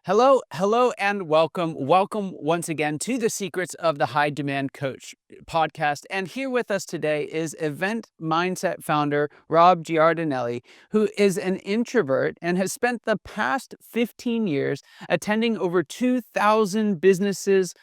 Hello, and welcome. Welcome once again to the Secrets of the High Demand Coach podcast. And here with us today is event mindset founder Rob Giardinelli, who is an introvert and has spent the past 15 years attending over 2,000 businesses,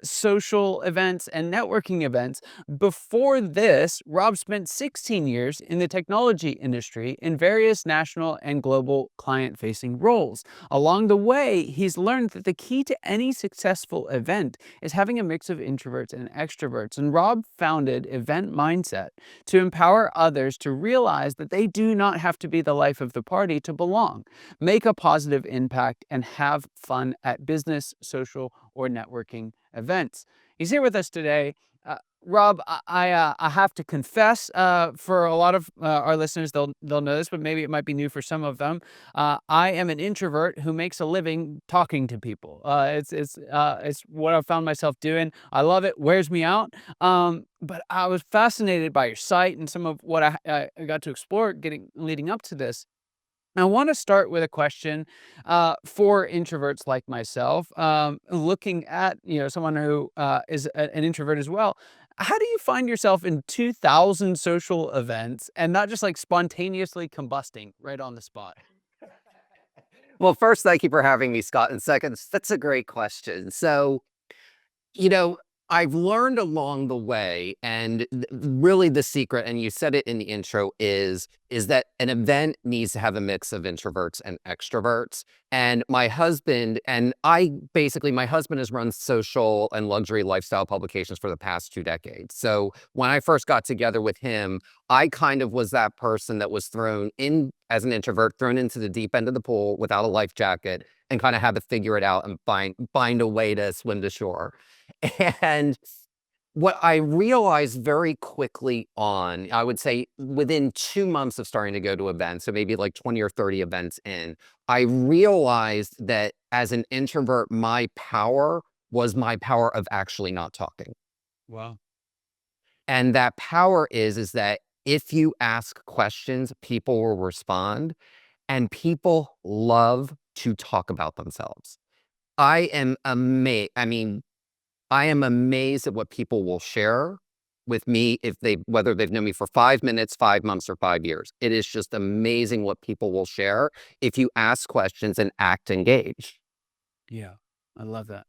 social events, and networking events. Before this, Rob spent 16 years in the technology industry in various national and global client facing roles. Along the way, he's learned that the key to any successful event is having a mix of introverts and extroverts. And Rob founded Event Mindset to empower others to realize that they do not have to be the life of the party to belong, make a positive impact, and have fun at business, social, or networking events. He's here with us today. Rob, I have to confess, for a lot of our listeners, they'll know this, but maybe it might be new for some of them. I am an introvert who makes a living talking to people. It's what I've found myself doing. I love it. Wears me out. But I was fascinated by your site and some of what I got to explore leading up to this. I want to start with a question for introverts like myself, looking at someone who is an introvert as well. How do you find yourself in 2,000 social events and not just like spontaneously combusting right on the spot? Well, first, thank you for having me, Scott. And second, that's a great question. You know, I've learned along the way, and really the secret, and you said it in the intro, is that an event needs to have a mix of introverts and extroverts. And my husband and I, basically, my husband has run social and luxury lifestyle publications for the past 2 decades. So when I first got together with him, I kind of was that person that was thrown in as an introvert, thrown into the deep end of the pool without a life jacket, and kind of had to figure it out and find a way to swim to shore. And what I realized very quickly on, I would say within 2 months of starting to go to events, so maybe like 20 or 30 events in, I realized that as an introvert, my power was my power of actually not talking. Wow. And that power is that if you ask questions, people will respond, and people love to talk about themselves. I am amazed. I am amazed at what people will share with me whether they've known me for 5 minutes, 5 months, or 5 years. It is just amazing what people will share if you ask questions and act engaged. Yeah, I love that.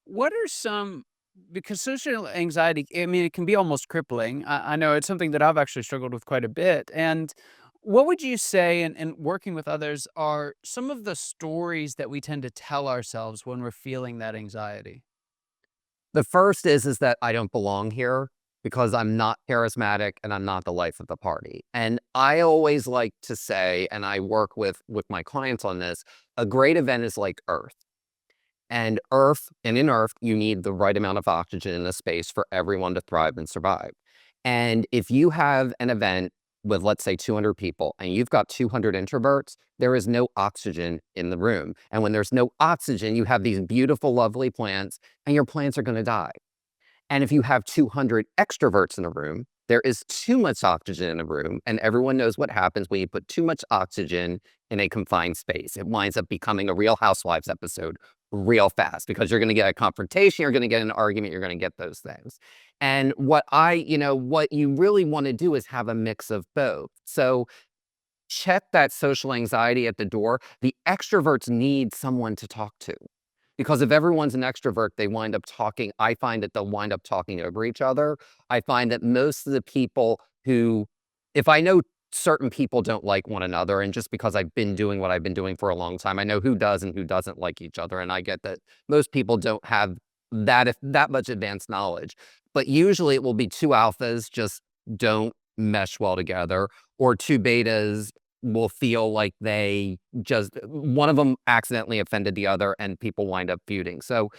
What are some because social anxiety, I mean, it can be almost crippling. I know it's something that I've actually struggled with quite a bit. And what would you say, in working with others, are some of the stories that we tend to tell ourselves when we're feeling that anxiety? The first is that I don't belong here because I'm not charismatic and I'm not the life of the party. And I always like to say, and I work with my clients on this, a great event is like Earth. And in Earth, you need the right amount of oxygen in a space for everyone to thrive and survive. And if you have an event with, let's say, 200 people and you've got 200 introverts, there is no oxygen in the room. And when there's no oxygen, you have these beautiful, lovely plants, and your plants are going to die. And if you have 200 extroverts in a room, there is too much oxygen in a room. And everyone knows what happens when you put too much oxygen in a confined space. It winds up becoming a Real Housewives episode real fast because you're going to get a confrontation, you're going to get an argument, you're going to get those things. And what you really want to do is have a mix of both. So check that social anxiety at the door. The extroverts need someone to talk to. Because if everyone's an extrovert, they wind up talking. I find that they'll wind up talking over each other. I find that most of the people if I know certain people don't like one another, and just because I've been doing what I've been doing for a long time, I know who does and who doesn't like each other. And I get that most people don't have that much advanced knowledge. But usually it will be two alphas just don't mesh well together, or two betas will feel like they just one of them accidentally offended the other and people wind up feuding. So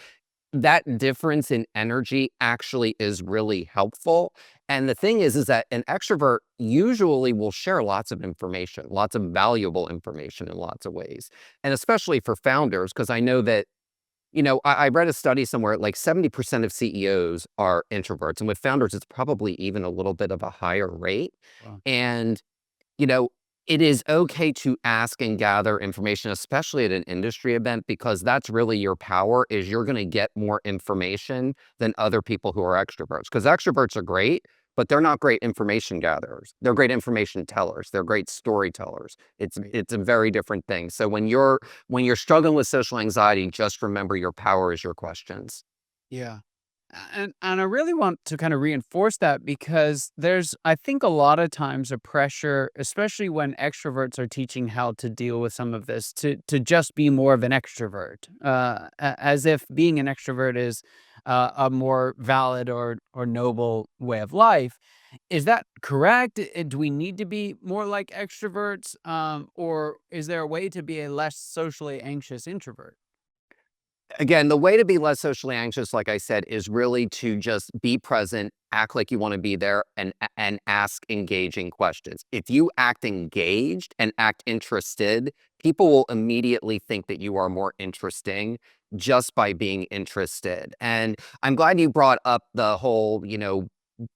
that difference in energy actually is really helpful. And the thing is that an extrovert usually will share lots of information, lots of valuable information in lots of ways. And especially for founders, because I know that, I read a study somewhere like 70% of CEOs are introverts. And with founders, it's probably even a little bit of a higher rate. Wow. And, you know, it is okay to ask and gather information, especially at an industry event, because that's really your power, is you're going to get more information than other people who are extroverts. Because extroverts are great, but they're not great information gatherers. They're great information tellers. They're great storytellers. Right. It's a very different thing. So when you're struggling with social anxiety, just remember your power is your questions. Yeah. And I really want to kind of reinforce that because there's, I think, a lot of times a pressure, especially when extroverts are teaching how to deal with some of this, to just be more of an extrovert, as if being an extrovert is a more valid or noble way of life. Is that correct? Do we need to be more like extroverts, or is there a way to be a less socially anxious introvert? Again, the way to be less socially anxious, like I said, is really to just be present, act like you want to be there, and ask engaging questions. If you act engaged and act interested, people will immediately think that you are more interesting just by being interested. And I'm glad you brought up the whole, do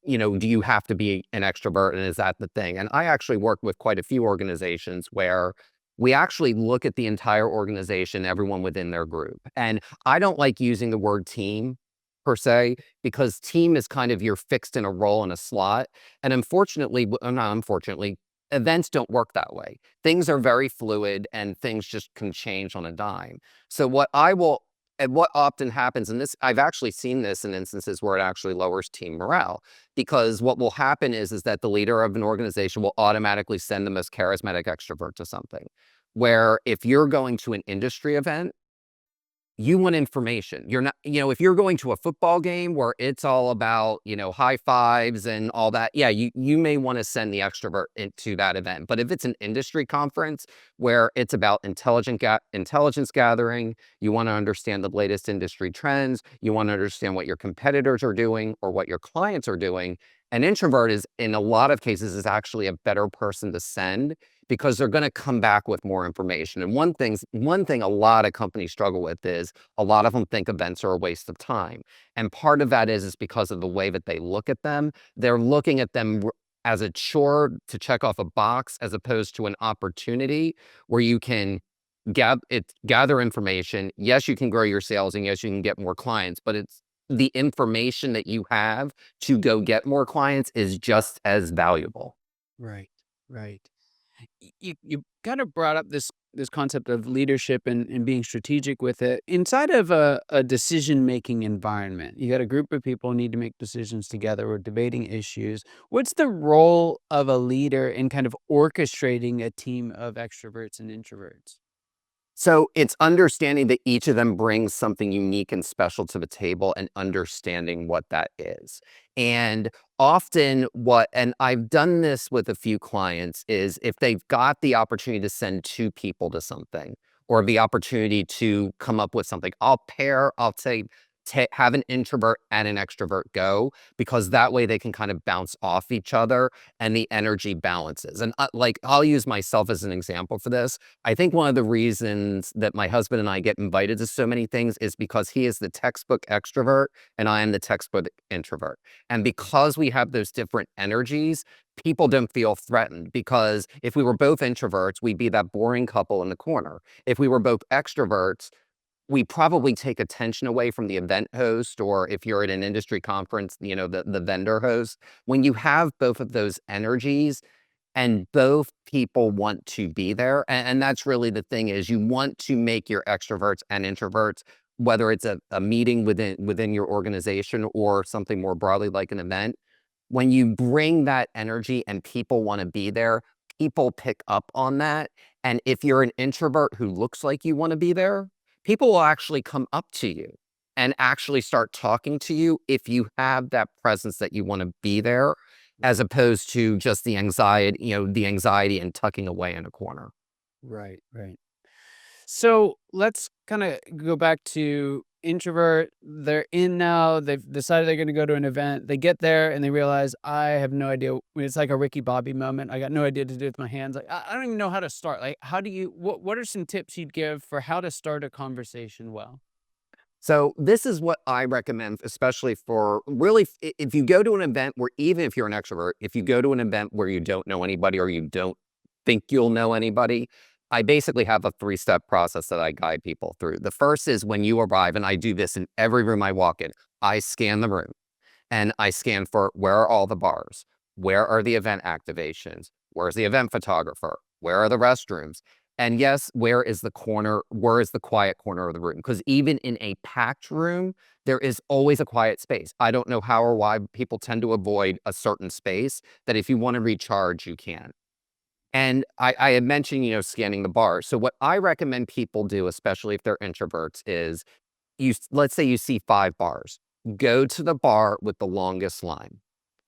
you have to be an extrovert and is that the thing? And I actually work with quite a few organizations where we actually look at the entire organization, everyone within their group. And I don't like using the word team per se, because team is kind of you're fixed in a role in a slot. And unfortunately, not unfortunately, events don't work that way. Things are very fluid and things just can change on a dime. So and what often happens, and this, I've actually seen this in instances where it actually lowers team morale, because what will happen is that the leader of an organization will automatically send the most charismatic extrovert to something. Where if you're going to an industry event, you want information. You're not, if you're going to a football game where it's all about, high fives and all that, yeah, you may want to send the extrovert into that event. But if it's an industry conference where it's about intelligence gathering, you want to understand the latest industry trends, you want to understand what your competitors are doing or what your clients are doing, an introvert is, in a lot of cases, is actually a better person to send because they're going to come back with more information. And one thing a lot of companies struggle with is a lot of them think events are a waste of time. And part of that is because of the way that they look at them. They're looking at them as a chore to check off a box, as opposed to an opportunity where you can gather information. Yes, you can grow your sales and yes, you can get more clients, but it's the information that you have to go get more clients is just as valuable. Right. Right. You kind of brought up this concept of leadership and being strategic with it inside of a decision making environment. You got a group of people need to make decisions together or debating issues. What's the role of a leader in kind of orchestrating a team of extroverts and introverts? So it's understanding that each of them brings something unique and special to the table and understanding what that is. And often and I've done this with a few clients, is if they've got the opportunity to send two people to something or the opportunity to come up with something, I'll say, have an introvert and an extrovert go, because that way they can kind of bounce off each other and the energy balances. And like, I'll use myself as an example for this. I think one of the reasons that my husband and I get invited to so many things is because he is the textbook extrovert and I am the textbook introvert. And because we have those different energies, people don't feel threatened, because if we were both introverts, we'd be that boring couple in the corner. If we were both extroverts, we probably take attention away from the event host, or if you're at an industry conference, the vendor host. When you have both of those energies, and both people want to be there. And that's really the thing, is you want to make your extroverts and introverts, whether it's a meeting within your organization or something more broadly like an event, when you bring that energy and people want to be there, people pick up on that. And if you're an introvert who looks like you want to be there, people will actually come up to you and actually start talking to you if you have that presence that you want to be there, as opposed to just the anxiety and tucking away in a corner. Right, right. So let's kind of go back to introvert. They're in now. They've decided they're going to go to an event. They get there and they realize I have no idea. It's like a Ricky Bobby moment. I got no idea to do with my hands. Like I don't even know how to start. Like, how do you? What are some tips you'd give for how to start a conversation well? So this is what I recommend, especially for really, if you go to an event where, even if you're an extrovert, if you go to an event where you don't know anybody or you don't think you'll know anybody, I basically have a 3-step process that I guide people through. The first is when you arrive, and I do this in every room I walk in, I scan the room and I scan for where are all the bars? Where are the event activations? Where's the event photographer? Where are the restrooms? And yes, where is the corner? Where is the quiet corner of the room? Because even in a packed room, there is always a quiet space. I don't know how or why people tend to avoid a certain space that if you want to recharge, you can. And I had mentioned, scanning the bars. So what I recommend people do, especially if they're introverts, is let's say you see 5 bars. Go to the bar with the longest line.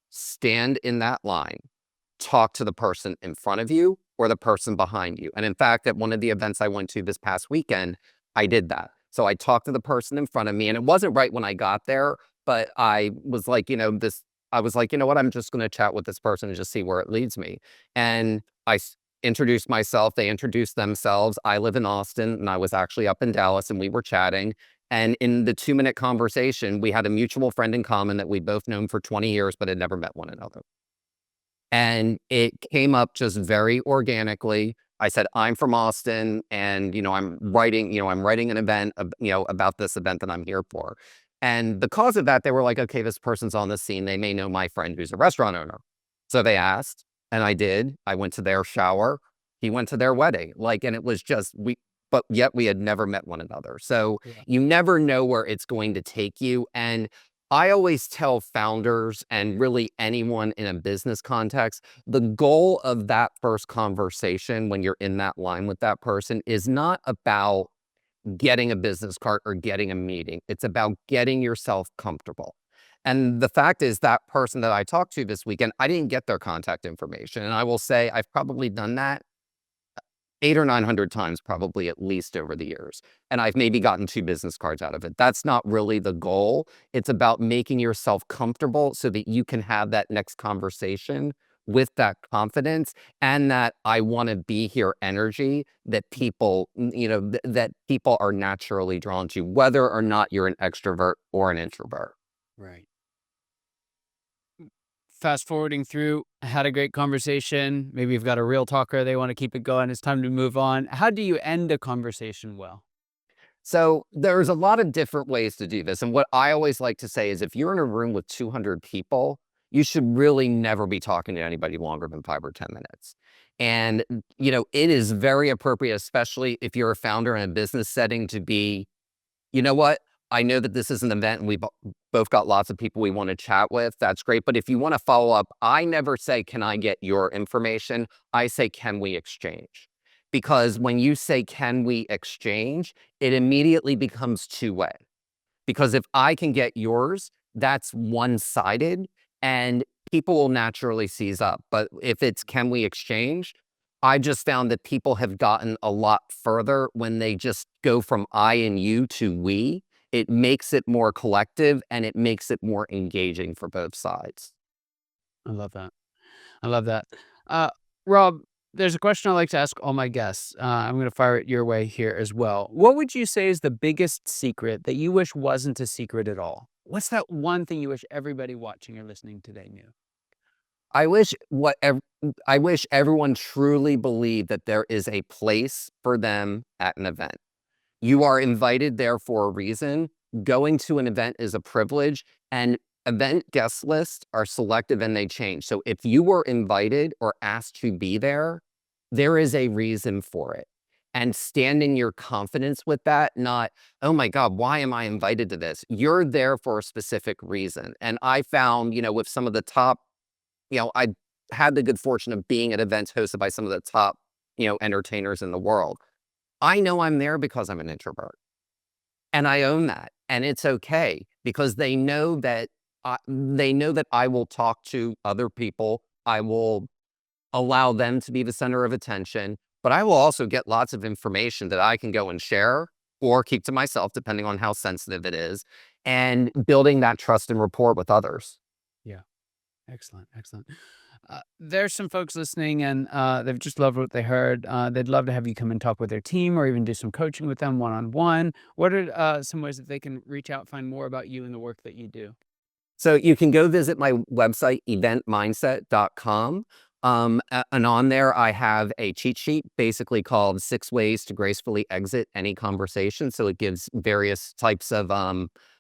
Stand in that line. Talk to the person in front of you or the person behind you. And in fact, at one of the events I went to this past weekend, I did that. So I talked to the person in front of me, and it wasn't right when I got there, but I was like, I was like, you know what? I'm just going to chat with this person and just see where it leads me. And introduced myself. They introduced themselves. I live in Austin, and I was actually up in Dallas, and we were chatting. And in the 2-minute conversation, we had a mutual friend in common that we'd both known for 20 years, but had never met one another. And it came up just very organically. I said, I'm from Austin, and, I'm writing an event, about this event that I'm here for. And because of that, they were like, okay, this person's on the scene. They may know my friend who's a restaurant owner. So they asked, and I did. I went to their shower. He went to their wedding. And it was just, but yet we had never met one another. So Yeah. you never know where it's going to take you. And I always tell founders and really anyone in a business context, the goal of that first conversation when you're in that line with that person is not about getting a business card or getting a meeting. It's about getting yourself comfortable. And the fact is that person that I talked to this weekend, I didn't get their contact information. And I will say I've probably done that 8 or 900 times, probably at least over the years. And I've maybe gotten 2 business cards out of it. That's not really the goal. It's about making yourself comfortable so that you can have that next conversation with that confidence and that I want to be here energy that people, that people are naturally drawn to, whether or not you're an extrovert or an introvert. Right. Fast forwarding through, had a great conversation. Maybe you've got a real talker. They want to keep it going. It's time to move on. How do you end a conversation well? So there's a lot of different ways to do this. And what I always like to say is if you're in a room with 200 people, you should really never be talking to anybody longer than 5 or 10 minutes. And, it is very appropriate, especially if you're a founder in a business setting, to be, you know what? I know that this is an event and we both got lots of people we want to chat with. That's great. But if you want to follow up, I never say, can I get your information? I say, can we exchange? Because when you say, can we exchange, it immediately becomes two-way. Because if I can get yours, that's one-sided and people will naturally seize up. But if it's, can we exchange? I just found that people have gotten a lot further when they just go from I and you to we. It makes it more collective and it makes it more engaging for both sides. I love that. I love that. Uh, Rob, there's a question I like to ask all my guests. I'm going to fire it your way here as well. What would you say is the biggest secret that you wish wasn't a secret at all? What's that one thing you wish everybody watching or listening today knew? I wish I wish everyone truly believed that there is a place for them at an event. You are invited there for a reason. Going to an event is a privilege, and event guest lists are selective and they change. So if you were invited or asked to be there, there is a reason for it. And stand in your confidence with that, not, oh my God, why am I invited to this? You're there for a specific reason. And I found, with some of the top, I had the good fortune of being at events hosted by some of the top, entertainers in the world. I know I'm there because I'm an introvert. And I own that, and it's okay because they know that I will talk to other people. I will allow them to be the center of attention, but I will also get lots of information that I can go and share or keep to myself, depending on how sensitive it is, and building that trust and rapport with others. Yeah. Excellent. Excellent. There's some folks listening and they've just loved what they heard. They'd love to have you come and talk with their team or even do some coaching with them one on one. What are some ways that they can reach out, find more about you and the work that you do? So you can go visit my website, eventmindset.com. And on there, I have a cheat sheet basically called 6 Ways to Gracefully Exit Any Conversation. So it gives various types of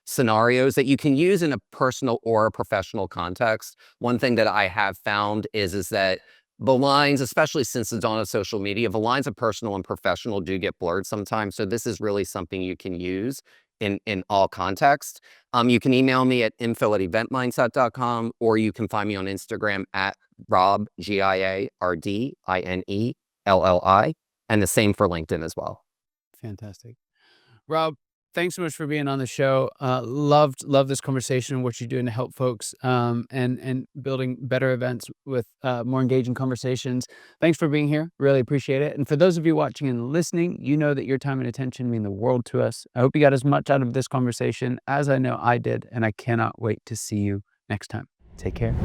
scenarios that you can use in a personal or a professional context. One thing that I have found is that the lines, especially since the dawn of social media, the lines of personal and professional do get blurred sometimes. So this is really something you can use in all contexts. You can email me at info@eventmindset.com, or you can find me on Instagram at Rob, Giardinelli, and the same for LinkedIn as well. Fantastic. Rob, thanks so much for being on the show. Loved this conversation, what you're doing to help folks, and building better events with more engaging conversations. Thanks for being here. Really appreciate it. And for those of you watching and listening, you know that your time and attention mean the world to us. I hope you got as much out of this conversation as I know I did, and I cannot wait to see you next time. Take care.